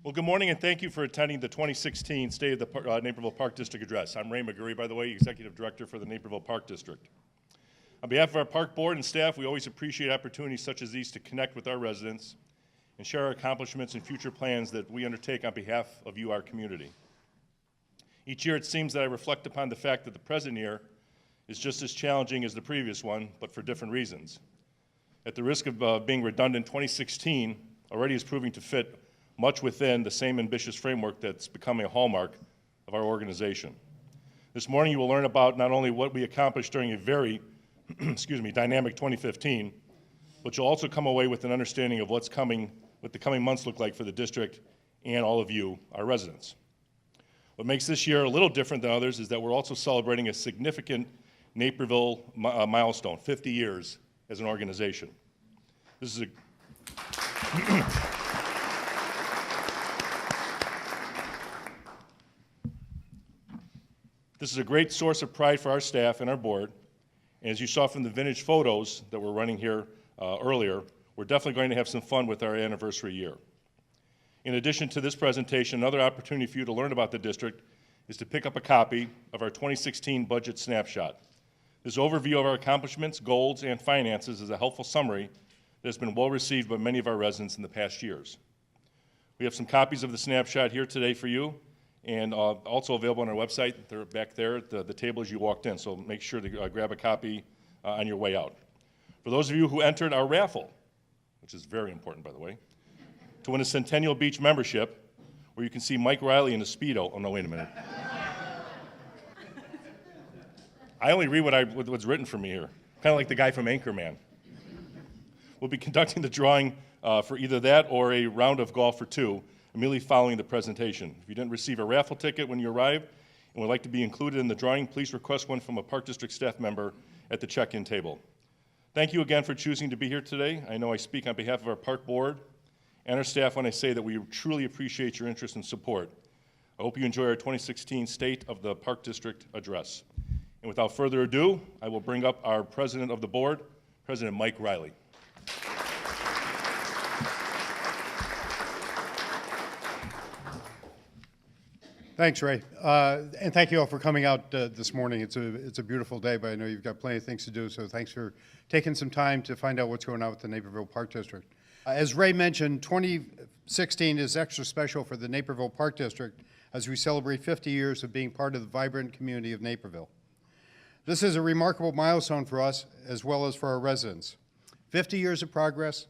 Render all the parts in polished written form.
Well, good morning, and thank you for attending the 2016 State of the Naperville Park District Address. I'm Ray McGurry, by the way, Executive Director for the Naperville Park District. On behalf of our Park Board and staff, we always appreciate opportunities such as these to connect with our residents and share our accomplishments and future plans that we undertake on behalf of you, our community. Each year, it seems that I reflect upon the fact that the present year is just as challenging as the previous one, but for different reasons. At the risk of being redundant, 2016 already is proving to fit much within the same ambitious framework that's becoming a hallmark of our organization. This morning, you will learn about not only what we accomplished during a very, dynamic 2015, but you'll also come away with an understanding of what the coming months look like for the district and all of you, our residents. What makes this year a little different than others is that we're also celebrating a significant Naperville milestone, 50 years as an organization. This is a great source of pride for our staff and our board. And as you saw from the vintage photos that were running here earlier, we're definitely going to have some fun with our anniversary year. In addition to this presentation, another opportunity for you to learn about the district is to pick up a copy of our 2016 budget snapshot. This overview of our accomplishments, goals, and finances is a helpful summary that has been well received by many of our residents in the past years. We have some copies of the snapshot here today for you, and also available on our website. They're back there at the table as you walked in, so make sure to grab a copy on your way out. For those of you who entered our raffle, which is very important, by the way, to win a Centennial Beach membership, where you can see Mike Riley in a Speedo. Oh, no, wait a minute. I only read what's written for me here, kind of like the guy from Anchorman. We'll be conducting the drawing for either that or a round of golf for two, immediately following the presentation. If you didn't receive a raffle ticket when you arrived and would like to be included in the drawing, please request one from a Park District staff member at the check-in table. Thank you again for choosing to be here today. I know I speak on behalf of our Park Board and our staff when I say that we truly appreciate your interest and support. I hope you enjoy our 2016 State of the Park District Address. And without further ado, I will bring up our President of the Board, President Mike Riley. Thanks, Ray, and thank you all for coming out this morning. It's a beautiful day, but I know you've got plenty of things to do, so thanks for taking some time to find out what's going on with the Naperville Park District. As Ray mentioned, 2016 is extra special for the Naperville Park District as we celebrate 50 years of being part of the vibrant community of Naperville. This is a remarkable milestone for us as well as for our residents. 50 years of progress,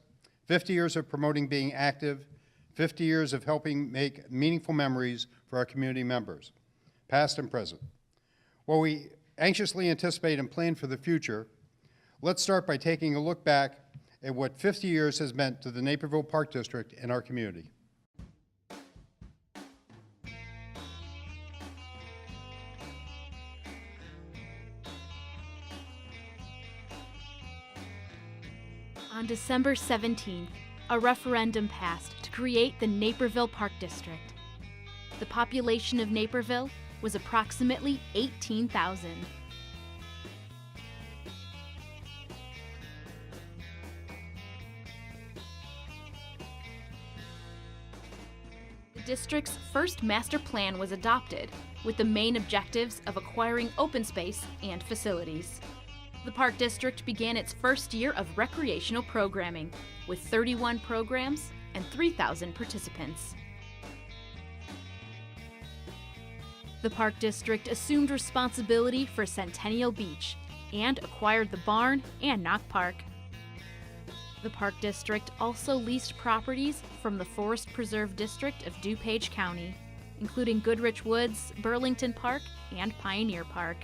50 years of promoting being active, 50 years of helping make meaningful memories for our community members, past and present. While we anxiously anticipate and plan for the future, let's start by taking a look back at what 50 years has meant to the Naperville Park District and our community. On December 17th, a referendum passed to create the Naperville Park District. The population of Naperville was approximately 18,000. The district's first master plan was adopted, with the main objectives of acquiring open space and facilities. The Park District began its first year of recreational programming, with 31 programs and 3,000 participants. The Park District assumed responsibility for Centennial Beach and acquired the barn and Knoch Park. The Park District also leased properties from the Forest Preserve District of DuPage County, including Goodrich Woods, Burlington Park, and Pioneer Park.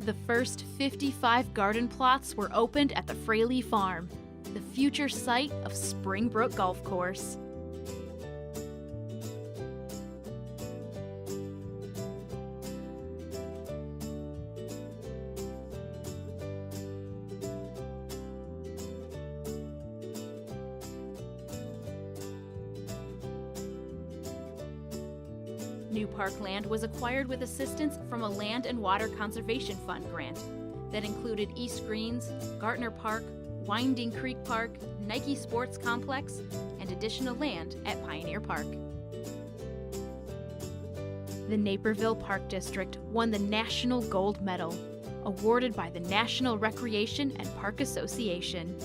The first 55 garden plots were opened at the Fraley Farm, the future site of Springbrook Golf Course. new parkland was acquired with assistance from a Land and Water Conservation Fund grant that included East Greens, Gartner Park, Winding Creek Park, Nike Sports Complex, and additional land at Pioneer Park. The Naperville Park District won the National Gold Medal, awarded by the National Recreation and Park Association.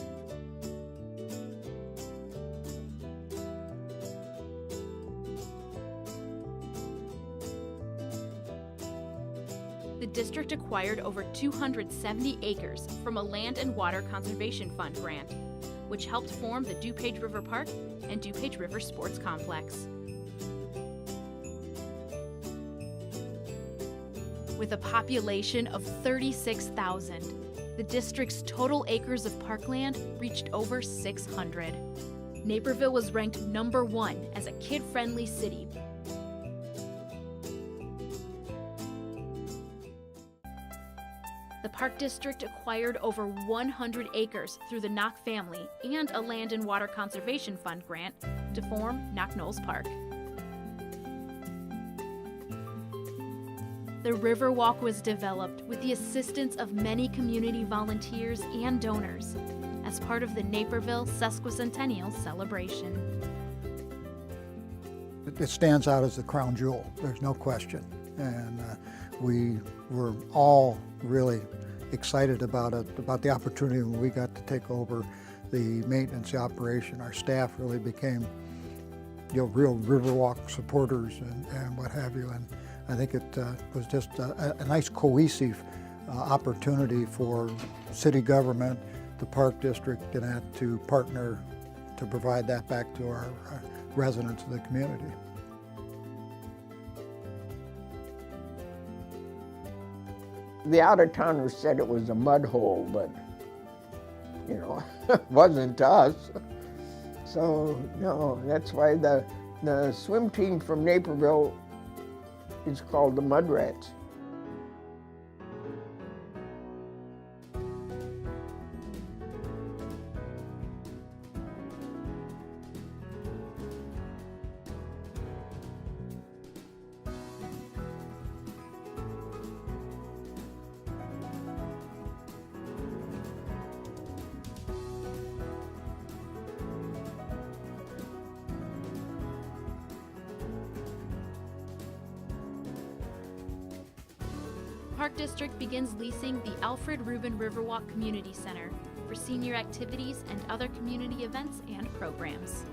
The district acquired over 270 acres from a Land and Water Conservation Fund grant, which helped form the DuPage River Park and DuPage River Sports Complex. With a population of 36,000, the district's total acres of parkland reached over 600. Naperville was ranked #1 as a kid-friendly city. The Park District acquired over 100 acres through the Knoch family and a Land and Water Conservation Fund grant to form Knoch Park. The Riverwalk was developed with the assistance of many community volunteers and donors as part of the Napervillé Sesquicentennial celebration. It stands out as the crown jewel, there's no question. And we were all really excited about it, about the opportunity when we got to take over the maintenance, the operation. Our staff really became, real Riverwalk supporters and what have you. And I think it was just a nice cohesive opportunity for city government, the Park District, and that to partner to provide that back to our residents of the community. The out-of-towners said it was a mud hole, but, it wasn't to us. So, no, that's why the swim team from Naperville is called the Mud Rats. Park District begins leasing the Alfred Rubin Riverwalk Community Center for senior activities and other community events and programs.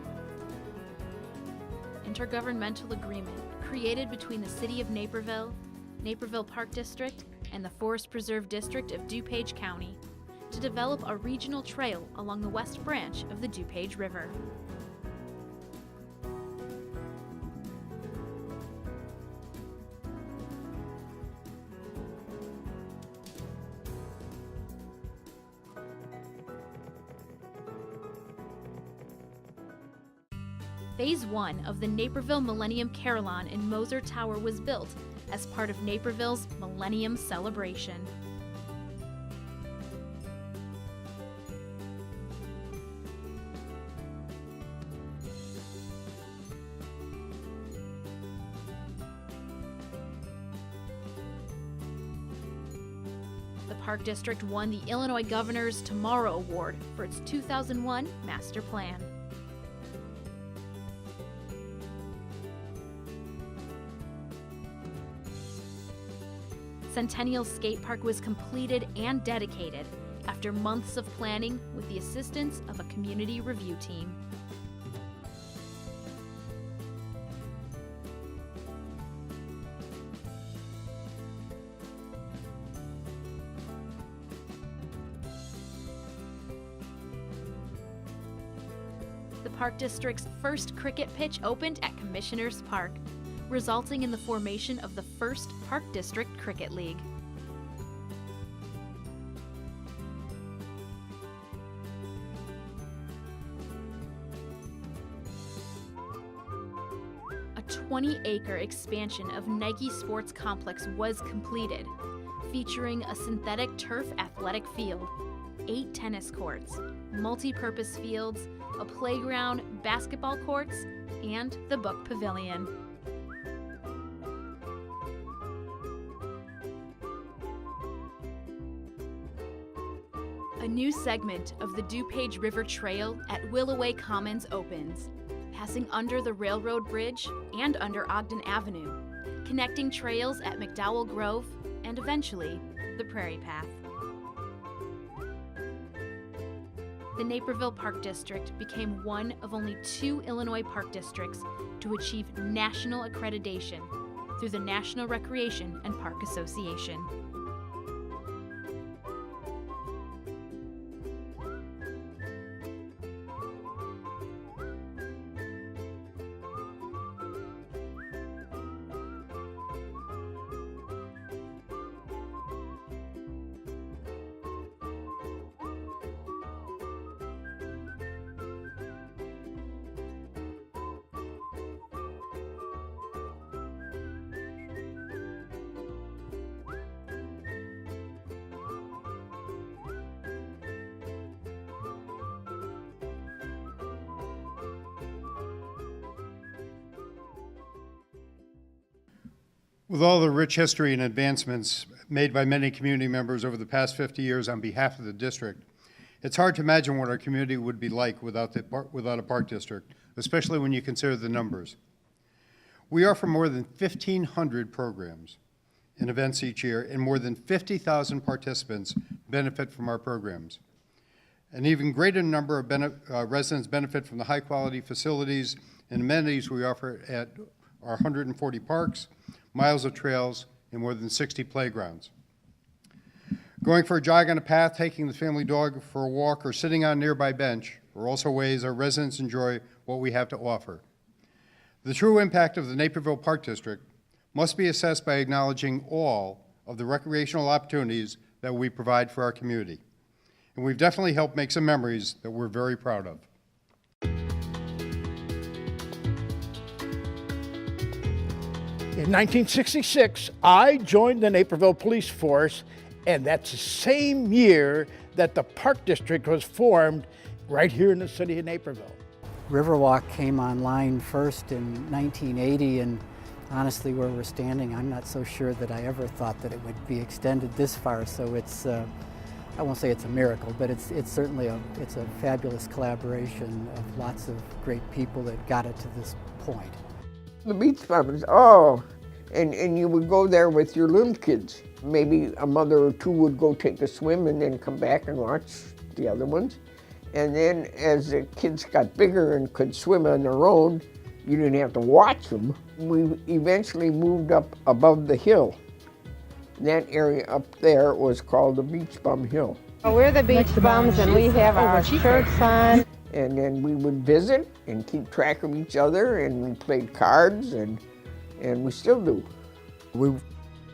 Intergovernmental agreement created between the City of Naperville, Naperville Park District, and the Forest Preserve District of DuPage County to develop a regional trail along the west branch of the DuPage River. Phase 1 of the Naperville Millennium Carillon in Moser Tower was built as part of Naperville's Millennium Celebration. The Park District won the Illinois Governor's Tomorrow Award for its 2001 Master Plan. Centennial Skate Park was completed and dedicated after months of planning with the assistance of a community review team. The Park District's first cricket pitch opened at Commissioners Park, resulting in the formation of the first Park District Cricket League. A 20-acre expansion of Nike Sports Complex was completed, featuring a synthetic turf athletic field, 8 tennis courts, multi-purpose fields, a playground, basketball courts, and the book pavilion. new segment of the DuPage River Trail at Willoway Commons opens, passing under the railroad bridge and under Ogden Avenue, connecting trails at McDowell Grove and eventually the Prairie Path. The Naperville Park District became one of only 2 Illinois park districts to achieve national accreditation through the National Recreation and Park Association. With all the rich history and advancements made by many community members over the past 50 years on behalf of the district, it's hard to imagine what our community would be like without a park district, especially when you consider the numbers. We offer more than 1,500 programs and events each year, and more than 50,000 participants benefit from our programs. An even greater number of residents benefit from the high-quality facilities and amenities we offer at our 140 parks, miles of trails, and more than 60 playgrounds. Going for a jog on a path, taking the family dog for a walk, or sitting on a nearby bench are also ways our residents enjoy what we have to offer. The true impact of the Naperville Park District must be assessed by acknowledging all of the recreational opportunities that we provide for our community. And we've definitely helped make some memories that we're very proud of. In 1966, I joined the Naperville Police Force, and that's the same year that the Park District was formed right here in the city of Naperville. Riverwalk came online first in 1980, and honestly, where we're standing, I'm not so sure that I ever thought that it would be extended this far. So it's, I won't say it's a miracle, but it's certainly a fabulous collaboration of lots of great people that got it to this point. The beach bums, oh, and you would go there with your little kids. Maybe a mother or two would go take a swim and then come back and watch the other ones. And then as the kids got bigger and could swim on their own, you didn't have to watch them. We eventually moved up above the hill. That area up there was called the Beach Bum Hill. We're the beach bums and we have our shirts on. And then we would visit and keep track of each other, and we played cards, and we still do. We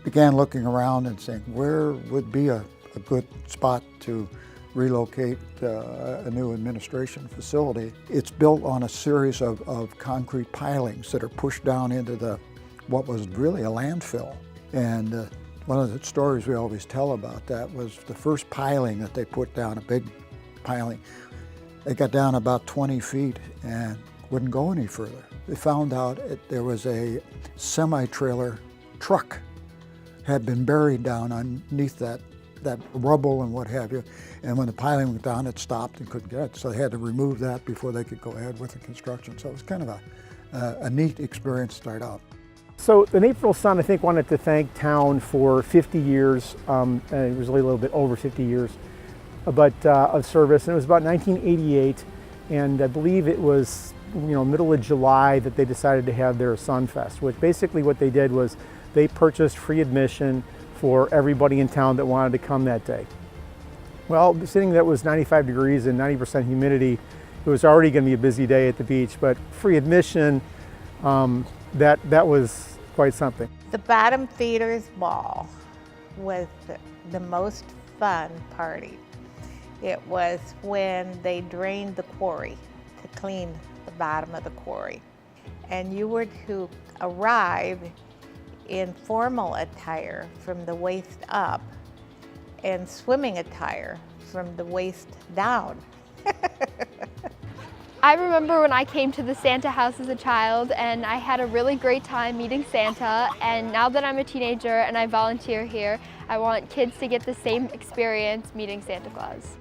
began looking around and saying, where would be a good spot to relocate a new administration facility? It's built on a series of concrete pilings that are pushed down into what was really a landfill. And one of the stories we always tell about that was the first piling that they put down, a big piling. They got down about 20 feet and wouldn't go any further. They found out there was a semi-trailer truck had been buried down underneath that rubble and what have you. And when the piling went down, it stopped and couldn't get it. So they had to remove that before they could go ahead with the construction. So it was kind of a neat experience to start out. So the Naperville Sun, I think, wanted to thank town for 50 years, it was really a little bit over 50 years, of service. And it was about 1988, and I believe it was middle of July that they decided to have their Sun Fest, which basically what they did was they purchased free admission for everybody in town that wanted to come that day. Well, sitting that was 95 degrees and 90% humidity, it was already going to be a busy day at the beach, but free admission, that was quite something. The Bottom Feeders Ball was the most fun party. It was when they drained the quarry to clean the bottom of the quarry. And you were to arrive in formal attire from the waist up and swimming attire from the waist down. I remember when I came to the Santa house as a child, and I had a really great time meeting Santa, and now that I'm a teenager and I volunteer here, I want kids to get the same experience meeting Santa Claus.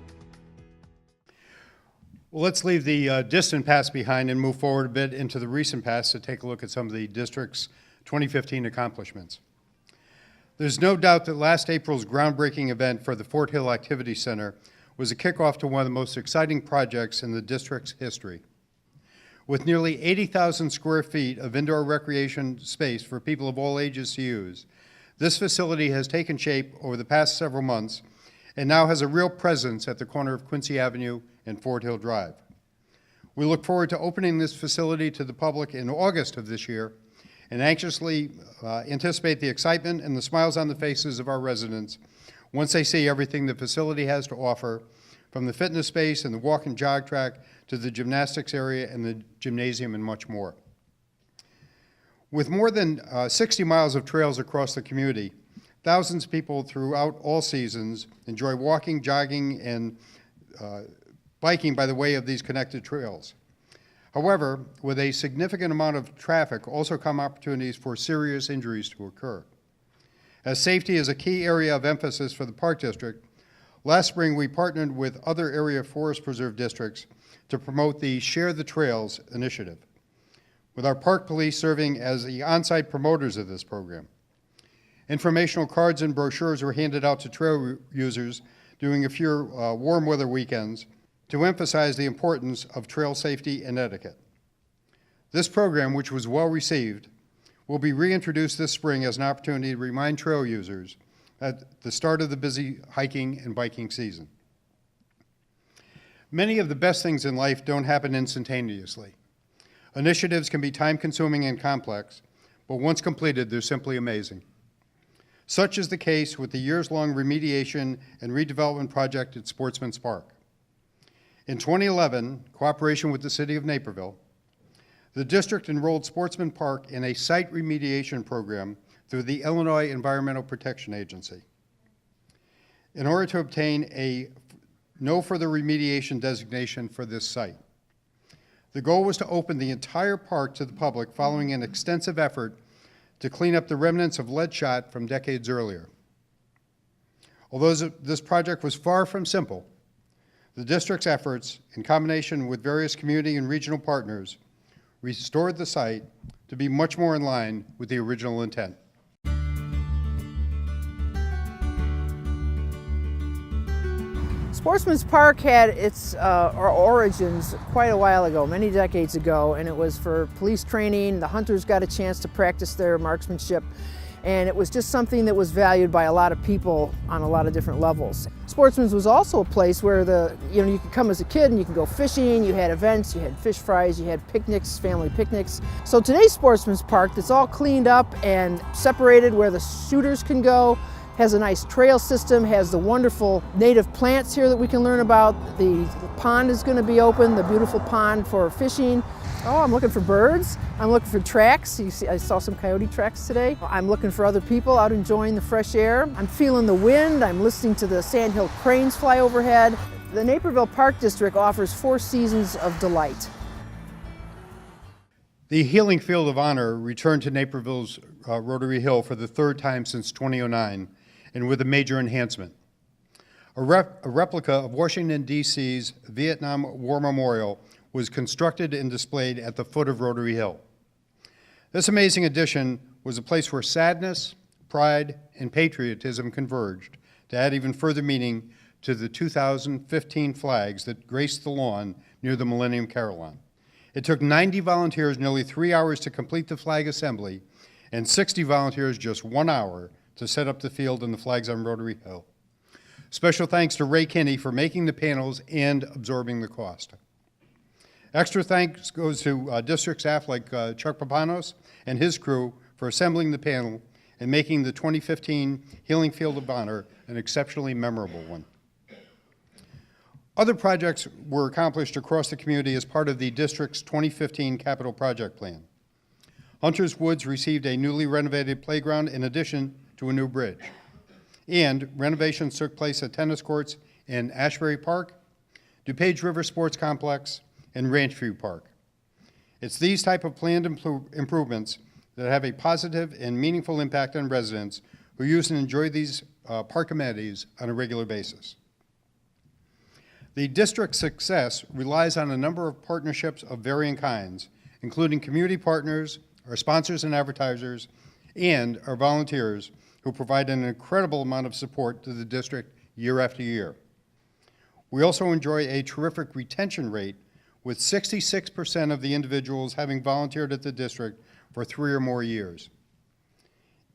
Well, let's leave the distant past behind and move forward a bit into the recent past to take a look at some of the district's 2015 accomplishments. There's no doubt that last April's groundbreaking event for the Fort Hill Activity Center was a kickoff to one of the most exciting projects in the district's history. With nearly 80,000 square feet of indoor recreation space for people of all ages to use, this facility has taken shape over the past several months and now has a real presence at the corner of Quincy Avenue and Fort Hill Drive. We look forward to opening this facility to the public in August of this year and anxiously anticipate the excitement and the smiles on the faces of our residents once they see everything the facility has to offer, from the fitness space and the walk and jog track to the gymnastics area and the gymnasium and much more. With more than 60 miles of trails across the community, thousands of people throughout all seasons enjoy walking, jogging, and biking by the way of these connected trails. However, with a significant amount of traffic also come opportunities for serious injuries to occur. As safety is a key area of emphasis for the Park District, last spring we partnered with other area forest preserve districts to promote the Share the Trails initiative, with our park police serving as the on-site promoters of this program. Informational cards and brochures were handed out to trail users during a few warm weather weekends to emphasize the importance of trail safety and etiquette. This program, which was well received, will be reintroduced this spring as an opportunity to remind trail users at the start of the busy hiking and biking season. Many of the best things in life don't happen instantaneously. Initiatives can be time-consuming and complex, but once completed, they're simply amazing. Such is the case with the years-long remediation and redevelopment project at Sportsman Park. In 2011, cooperation with the City of Naperville, the district enrolled Sportsman Park in a site remediation program through the Illinois Environmental Protection Agency in order to obtain a no further remediation designation for this site. The goal was to open the entire park to the public following an extensive effort to clean up the remnants of lead shot from decades earlier. Although this project was far from simple, the district's efforts, in combination with various community and regional partners, restored the site to be much more in line with the original intent. Sportsman's Park had its origins quite a while ago, many decades ago, and it was for police training. The hunters got a chance to practice their marksmanship, and it was just something that was valued by a lot of people on a lot of different levels. Sportsman's was also a place where you could come as a kid and you could go fishing, you had events, you had fish fries, you had picnics, family picnics. So today's Sportsman's Park, that's all cleaned up and separated where the shooters can go, has a nice trail system, has the wonderful native plants here that we can learn about. The pond is going to be open, the beautiful pond for fishing. Oh, I'm looking for birds. I'm looking for tracks. You see, I saw some coyote tracks today. I'm looking for other people out enjoying the fresh air. I'm feeling the wind. I'm listening to the sandhill cranes fly overhead. The Naperville Park District offers 4 seasons of delight. The Healing Field of Honor returned to Naperville's Rotary Hill for the 3rd time since 2009, and with a major enhancement. A replica of Washington, D.C.'s Vietnam War Memorial was constructed and displayed at the foot of Rotary Hill. This amazing addition was a place where sadness, pride, and patriotism converged to add even further meaning to the 2015 flags that graced the lawn near the Millennium Carillon. It took 90 volunteers nearly 3 hours to complete the flag assembly, and 60 volunteers just 1 hour to set up the field and the flags on Rotary Hill. Special thanks to Ray Kinney for making the panels and absorbing the cost. Extra thanks goes to district staff like Chuck Papanos and his crew for assembling the panel and making the 2015 Healing Field of Honor an exceptionally memorable one. Other projects were accomplished across the community as part of the district's 2015 capital project plan. Hunters Woods received a newly renovated playground in addition to a new bridge. And renovations took place at tennis courts in Ashbury Park, DuPage River Sports Complex, and Ranchview Park. It's these type of planned improvements that have a positive and meaningful impact on residents who use and enjoy these park amenities on a regular basis. The district's success relies on a number of partnerships of varying kinds, including community partners, our sponsors and advertisers, and our volunteers who provide an incredible amount of support to the district year after year. We also enjoy a terrific retention rate, with 66% of the individuals having volunteered at the district for 3 or more years.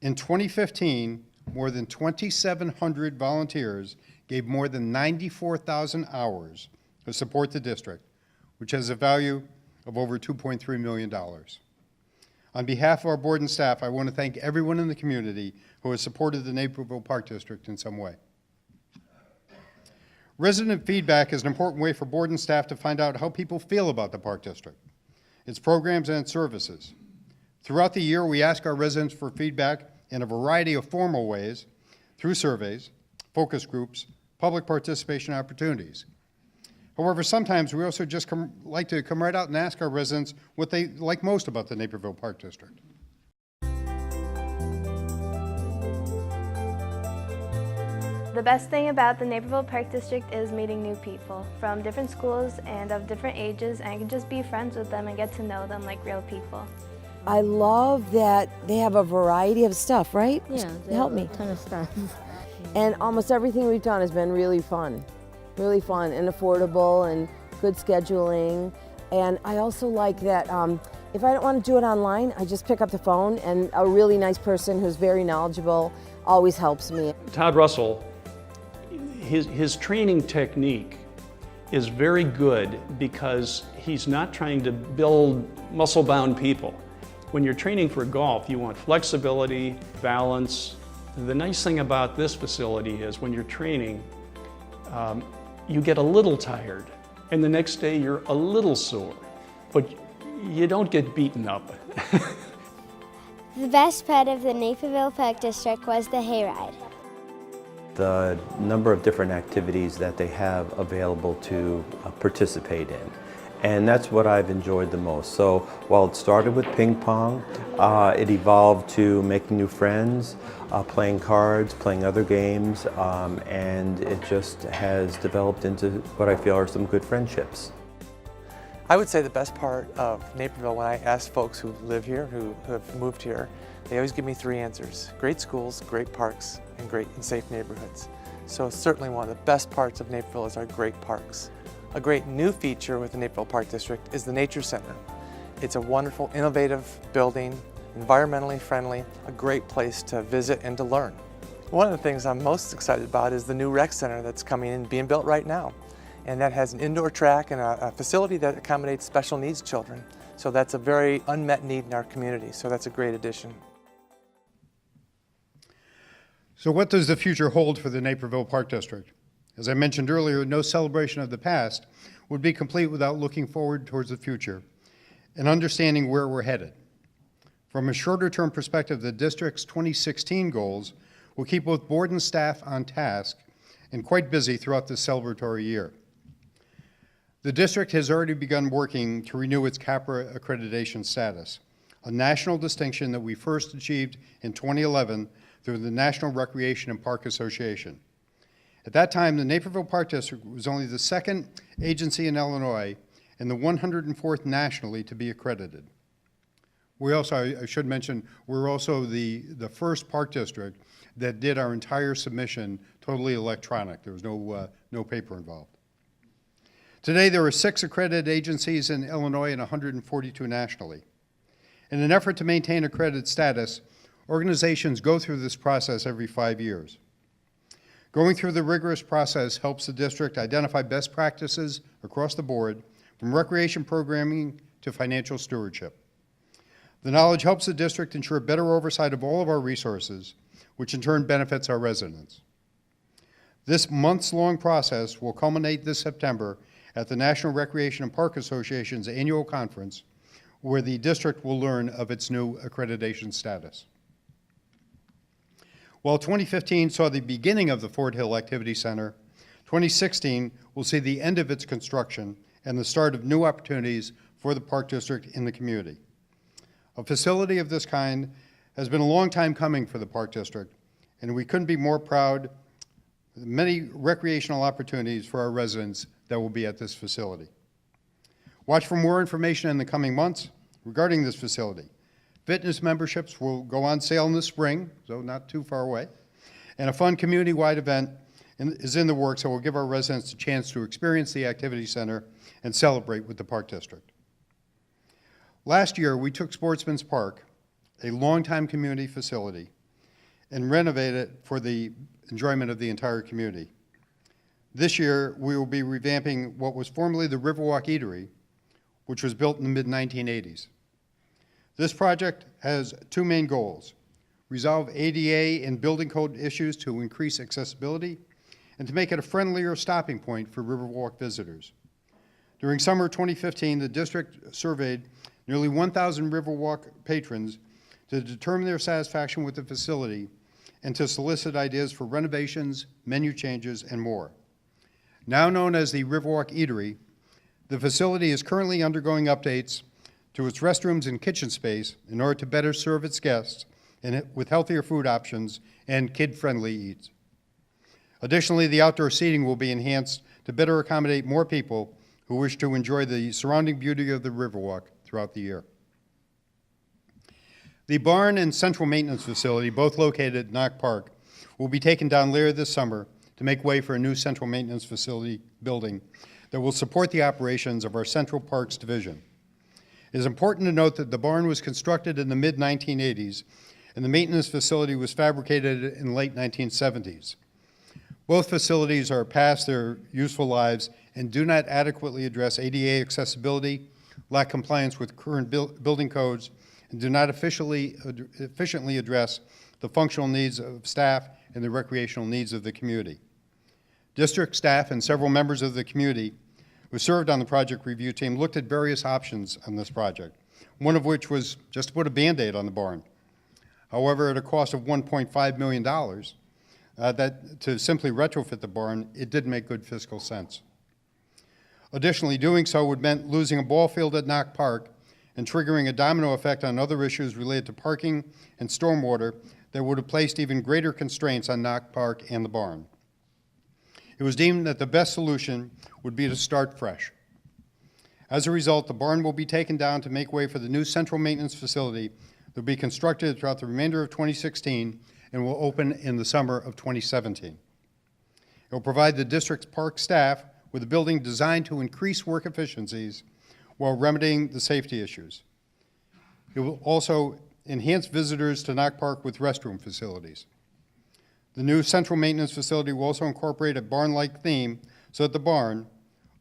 In 2015, more than 2,700 volunteers gave more than 94,000 hours to support the district, which has a value of over $2.3 million. On behalf of our board and staff, I want to thank everyone in the community who has supported the Naperville Park District in some way. Resident feedback is an important way for board and staff to find out how people feel about the Park District, its programs and services. Throughout the year, we ask our residents for feedback in a variety of formal ways, through surveys, focus groups, public participation opportunities. However, sometimes we also just like to come right out and ask our residents what they like most about the Naperville Park District. The best thing about the Naperville Park District is meeting new people from different schools and of different ages, and I can just be friends with them and get to know them like real people. I love that they have a variety of stuff, right? Yeah, help me. A ton of stuff. And almost everything we've done has been really fun and affordable and good scheduling. And I also like that if I don't want to do it online, I just pick up the phone, and a really nice person who's very knowledgeable always helps me. Todd Russell, his training technique is very good because he's not trying to build muscle-bound people. When you're training for golf, you want flexibility, balance. The nice thing about this facility is when you're training, you get a little tired, and the next day you're a little sore, but you don't get beaten up. The best part of the Naperville Park District was the hayride. The number of different activities that they have available to participate in. And that's what I've enjoyed the most. So while it started with ping pong, it evolved to making new friends, playing cards, playing other games, and it just has developed into what I feel are some good friendships. I would say the best part of Naperville, when I ask folks who live here, who have moved here, they always give me 3 answers: great schools, great parks, and great and safe neighborhoods. So certainly one of the best parts of Naperville is our great parks. A great new feature with the Naperville Park District is the Nature Center. It's a wonderful, innovative building, environmentally friendly, a great place to visit and to learn. One of the things I'm most excited about is the new rec center that's coming in, being built right now. And that has an indoor track and a facility that accommodates special needs children. So that's a very unmet need in our community, so that's a great addition. So what does the future hold for the Naperville Park District? As I mentioned earlier, no celebration of the past would be complete without looking forward towards the future and understanding where we're headed. From a shorter-term perspective, the district's 2016 goals will keep both board and staff on task and quite busy throughout this celebratory year. The district has already begun working to renew its CAPRA accreditation status, a national distinction that we first achieved in 2011 through the National Recreation and Park Association. At that time, the Naperville Park District was only the second agency in Illinois and the 104th nationally to be accredited. We also, I should mention, we're also the first park district that did our entire submission totally electronic. There was no paper involved. Today, there are 6 accredited agencies in Illinois and 142 nationally. In an effort to maintain accredited status, organizations go through this process every 5 years. Going through the rigorous process helps the district identify best practices across the board, from recreation programming to financial stewardship. The knowledge helps the district ensure better oversight of all of our resources, which in turn benefits our residents. This months-long process will culminate this September at the National Recreation and Park Association's annual conference, where the district will learn of its new accreditation status. While 2015 saw the beginning of the Fort Hill Activity Center, 2016 will see the end of its construction and the start of new opportunities for the Park District in the community. A facility of this kind has been a long time coming for the Park District, and we couldn't be more proud of the many recreational opportunities for our residents that will be at this facility. Watch for more information in the coming months regarding this facility. Fitness memberships will go on sale in the spring, so not too far away, and a fun community-wide event is in the works that will give our residents a chance to experience the activity center and celebrate with the Park District. Last year, we took Sportsman's Park, a longtime community facility, and renovated it for the enjoyment of the entire community. This year, we will be revamping what was formerly the Riverwalk Eatery, which was built in the mid-1980s. This project has two main goals: resolve ADA and building code issues to increase accessibility, and to make it a friendlier stopping point for Riverwalk visitors. During summer 2015, the district surveyed nearly 1,000 Riverwalk patrons to determine their satisfaction with the facility and to solicit ideas for renovations, menu changes, and more. Now known as the Riverwalk Eatery, the facility is currently undergoing updates to its restrooms and kitchen space in order to better serve its guests and with healthier food options and kid-friendly eats. Additionally, the outdoor seating will be enhanced to better accommodate more people who wish to enjoy the surrounding beauty of the Riverwalk throughout the year. The barn and central maintenance facility, both located at Knoch Park, will be taken down later this summer to make way for a new central maintenance facility building that will support the operations of our Central Parks Division. It is important to note that the barn was constructed in the mid-1980s and the maintenance facility was fabricated in the late 1970s. Both facilities are past their useful lives and do not adequately address ADA accessibility, lack compliance with current building codes, and do not efficiently address the functional needs of staff and the recreational needs of the community. District staff and several members of the community who served on the project review team looked at various options on this project, one of which was just to put a Band-Aid on the barn. However, at a cost of $1.5 million, to simply retrofit the barn, it didn't make good fiscal sense. Additionally, doing so would mean losing a ball field at Knoch Park and triggering a domino effect on other issues related to parking and stormwater that would have placed even greater constraints on Knoch Park and the barn. It was deemed that the best solution would be to start fresh. As a result, the barn will be taken down to make way for the new central maintenance facility that will be constructed throughout the remainder of 2016 and will open in the summer of 2017. It will provide the district's park staff with a building designed to increase work efficiencies while remedying the safety issues. It will also enhance visitors to Knoch Park with restroom facilities. The new central maintenance facility will also incorporate a barn-like theme so that the barn,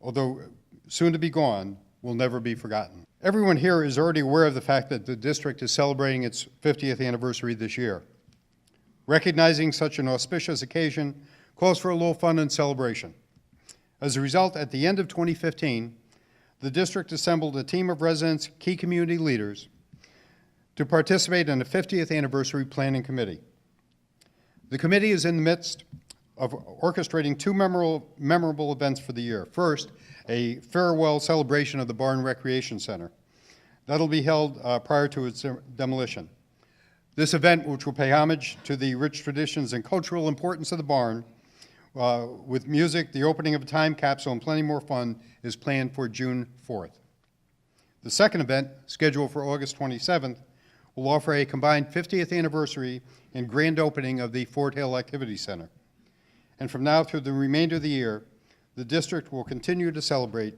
although soon to be gone, will never be forgotten. Everyone here is already aware of the fact that the district is celebrating its 50th anniversary this year. Recognizing such an auspicious occasion calls for a little fun and celebration. As a result, at the end of 2015, the district assembled a team of residents, key community leaders, to participate in the 50th anniversary planning committee. The committee is in the midst of orchestrating two memorable events for the year. First, a farewell celebration of the Barn Recreation Center. That'll be held prior to its demolition. This event, which will pay homage to the rich traditions and cultural importance of the barn, with music, the opening of a time capsule, and plenty more fun, is planned for June 4th. The second event, scheduled for August 27th, will offer a combined 50th anniversary and grand opening of the Fort Hill Activity Center. And from now through the remainder of the year, the district will continue to celebrate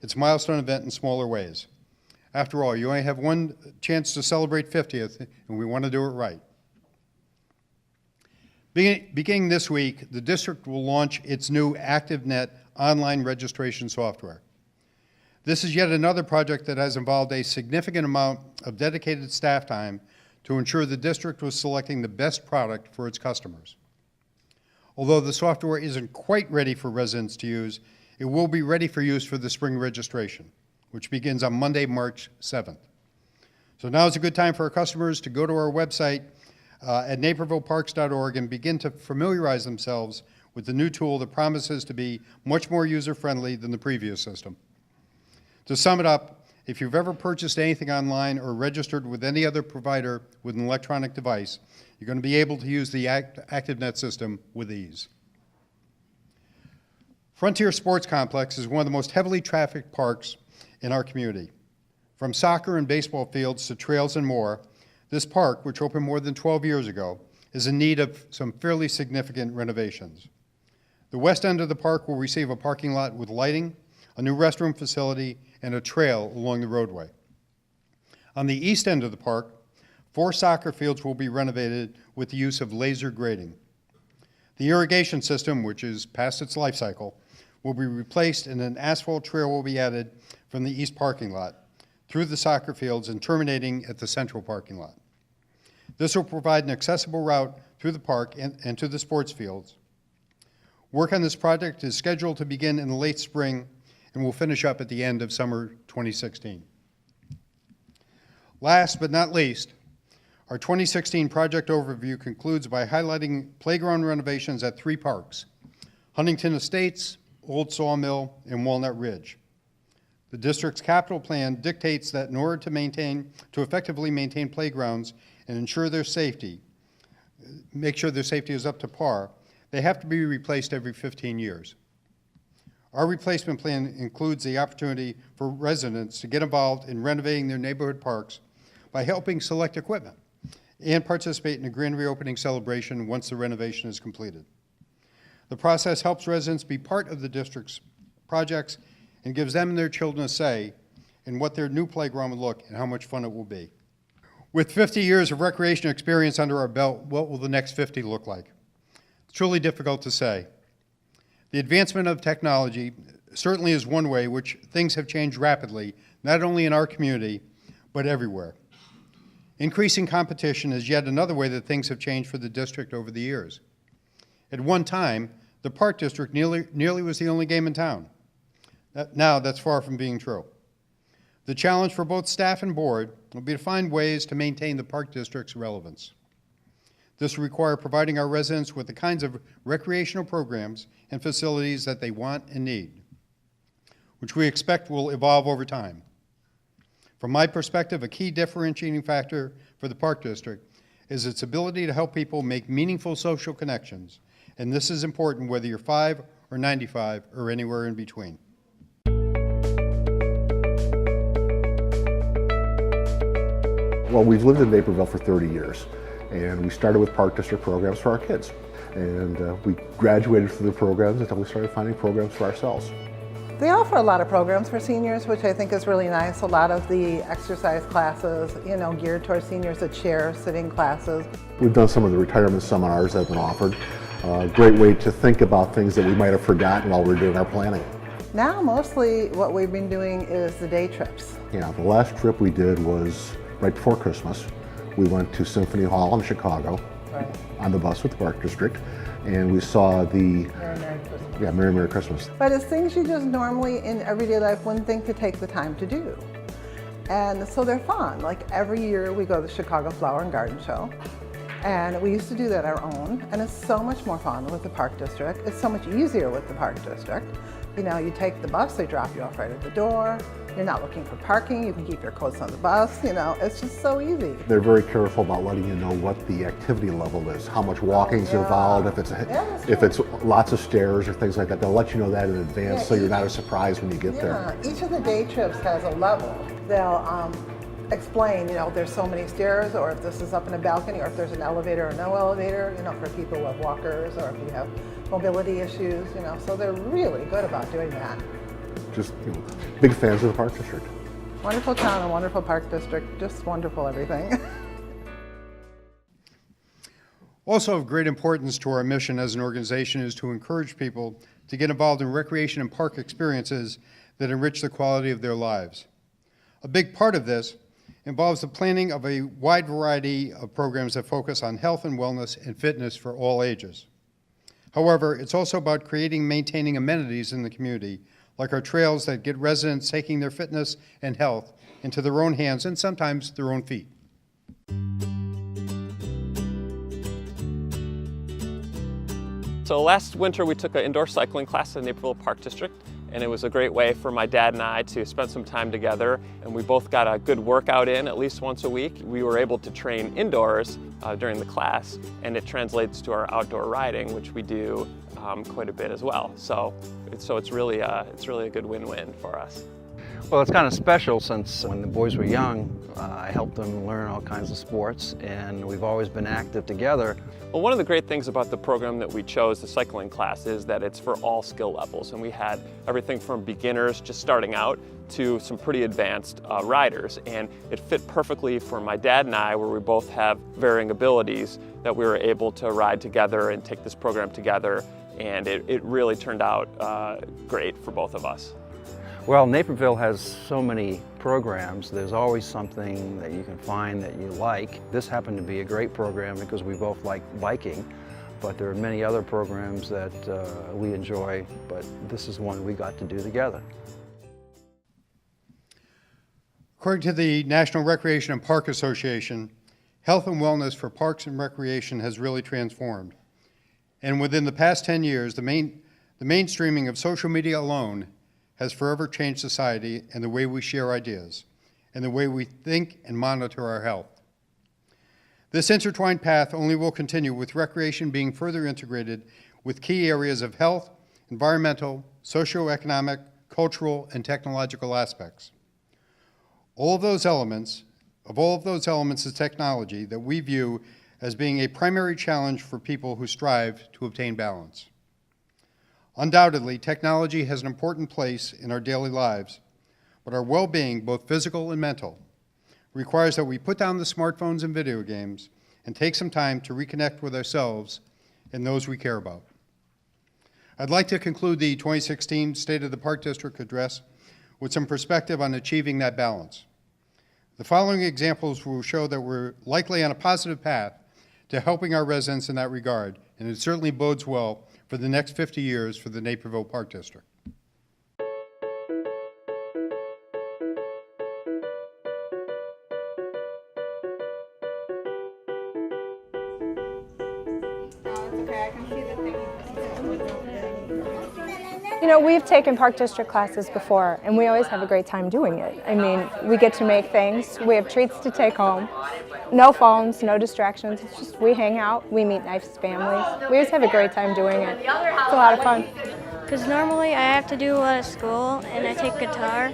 its milestone event in smaller ways. After all, you only have one chance to celebrate 50th, and we want to do it right. Beginning this week, the district will launch its new ActiveNet online registration software. This is yet another project that has involved a significant amount of dedicated staff time to ensure the district was selecting the best product for its customers. Although the software isn't quite ready for residents to use, it will be ready for use for the spring registration, which begins on Monday, March 7th. So now is a good time for our customers to go to our website at napervilleparks.org and begin to familiarize themselves with the new tool that promises to be much more user-friendly than the previous system. To sum it up, if you've ever purchased anything online or registered with any other provider with an electronic device, you're going to be able to use the ActiveNet system with ease. Frontier Sports Complex is one of the most heavily trafficked parks in our community. From soccer and baseball fields to trails and more, this park, which opened more than 12 years ago, is in need of some fairly significant renovations. The west end of the park will receive a parking lot with lighting, a new restroom facility, and a trail along the roadway. On the east end of the park, 4 soccer fields will be renovated with the use of laser grading. The irrigation system, which is past its life cycle, will be replaced and an asphalt trail will be added from the east parking lot through the soccer fields and terminating at the central parking lot. This will provide an accessible route through the park and to the sports fields. Work on this project is scheduled to begin in the late spring and will finish up at the end of summer 2016. Last but not least, our 2016 project overview concludes by highlighting playground renovations at 3 parks, Huntington Estates, Old Sawmill, and Walnut Ridge. The district's capital plan dictates that in order to effectively maintain playgrounds and ensure their safety, make sure their safety is up to par, they have to be replaced every 15 years. Our replacement plan includes the opportunity for residents to get involved in renovating their neighborhood parks by helping select equipment and participate in a grand reopening celebration once the renovation is completed. The process helps residents be part of the district's projects and gives them and their children a say in what their new playground will look and how much fun it will be. With 50 years of recreation experience under our belt, what will the next 50 look like? It's truly difficult to say. The advancement of technology certainly is one way which things have changed rapidly, not only in our community, but everywhere. Increasing competition is yet another way that things have changed for the district over the years. At one time, the Park District nearly was the only game in town. Now that's far from being true. The challenge for both staff and board will be to find ways to maintain the Park District's relevance. This will require providing our residents with the kinds of recreational programs and facilities that they want and need, which we expect will evolve over time. From my perspective, a key differentiating factor for the Park District is its ability to help people make meaningful social connections, and this is important whether you're 5 or 95 or anywhere in between. Well, we've lived in Naperville for 30 years, and we started with Park District programs for our kids. And we graduated through the programs until we started finding programs for ourselves. They offer a lot of programs for seniors, which I think is really nice. A lot of the exercise classes, geared towards seniors, the chair sitting classes. We've done some of the retirement seminars that have been offered. Great way to think about things that we might have forgotten while we're doing our planning. Now, mostly what we've been doing is the day trips. Yeah, the last trip we did was right before Christmas. We went to Symphony Hall in Chicago on the bus with the Park District, and we saw the Merry Christmas. But it's things you just normally in everyday life wouldn't think to take the time to do. And so they're fun. Like every year we go to the Chicago Flower and Garden Show, and we used to do that our own, and it's so much more fun with the Park District. It's so much easier with the Park District. You take the bus, they drop you off right at the door. You're not looking for parking, you can keep your coats on the bus, it's just so easy. They're very careful about letting you know what the activity level is, how much walking's involved, if it's lots of stairs or things like that. They'll let you know that in advance so you're not as surprised when you get there. Each of the day trips has a level. They'll explain, there's so many stairs, or if this is up in a balcony, or if there's an elevator or no elevator, for people who have walkers, or if you have mobility issues, so they're really good about doing that. Just, big fans of the Park District. Wonderful town, a wonderful Park District, just wonderful everything. Also of great importance to our mission as an organization is to encourage people to get involved in recreation and park experiences that enrich the quality of their lives. A big part of this involves the planning of a wide variety of programs that focus on health and wellness and fitness for all ages. However, it's also about creating and maintaining amenities in the community, like our trails that get residents taking their fitness and health into their own hands and sometimes their own feet. So last winter we took an indoor cycling class at Naperville Park District, and it was a great way for my dad and I to spend some time together, and we both got a good workout in at least once a week. We were able to train indoors during the class, and it translates to our outdoor riding, which we do quite a bit as well. So it's really a good win-win for us. Well, it's kind of special since when the boys were young, I helped them learn all kinds of sports, and we've always been active together. Well, one of the great things about the program that we chose, the cycling class, is that it's for all skill levels, and we had everything from beginners just starting out to some pretty advanced riders, and it fit perfectly for my dad and I, where we both have varying abilities, that we were able to ride together and take this program together, and it really turned out great for both of us. Well, Naperville has so many programs. There's always something that you can find that you like. This happened to be a great program because we both like biking, but there are many other programs that we enjoy, but this is one we got to do together. According to the National Recreation and Park Association, health and wellness for parks and recreation has really transformed. And within the past 10 years, the mainstreaming of social media alone has forever changed society and the way we share ideas, and the way we think and monitor our health. This intertwined path only will continue with recreation being further integrated with key areas of health, environmental, socioeconomic, cultural, and technological aspects. All of those elements of technology that we view as being a primary challenge for people who strive to obtain balance. Undoubtedly, technology has an important place in our daily lives, but our well-being, both physical and mental, requires that we put down the smartphones and video games and take some time to reconnect with ourselves and those we care about. I'd like to conclude the 2016 State of the Park District address with some perspective on achieving that balance. The following examples will show that we're likely on a positive path to helping our residents in that regard, and it certainly bodes well for the next 50 years for the Naperville Park District. You know, we've taken Park District classes before, and we always have a great time doing it. I mean, we get to make things, we have treats to take home, no phones, no distractions. It's just we hang out, we meet nice families. We always have a great time doing it. It's a lot of fun. Because normally I have to do a lot of school, and I take guitar,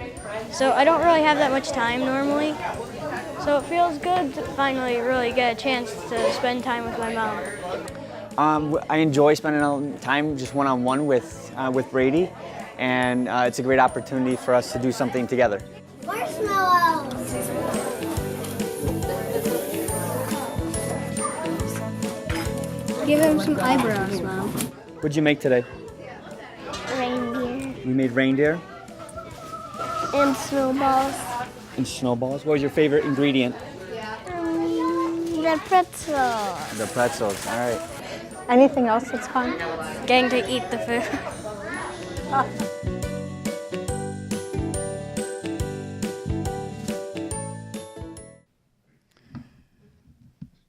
so I don't really have that much time normally. So it feels good to finally really get a chance to spend time with my mom. I enjoy spending time just one-on-one with Brady, and it's a great opportunity for us to do something together. Marshmallows! Give him some eyebrows, Mom. What'd you make today? Reindeer. We made reindeer And snowballs. and snowballs. What was your favorite ingredient? The pretzels. The pretzels, all right. Anything else that's fun? Getting to eat the food.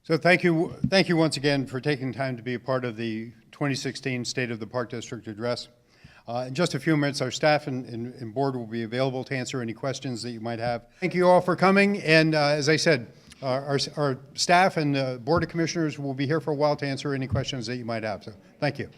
So thank you once again for taking time to be a part of the 2016 State of the Park District address. In just a few minutes, our staff and board will be available to answer any questions that you might have. Thank you all for coming, and as I said, our staff and the Board of Commissioners will be here for a while to answer any questions that you might have. So thank you.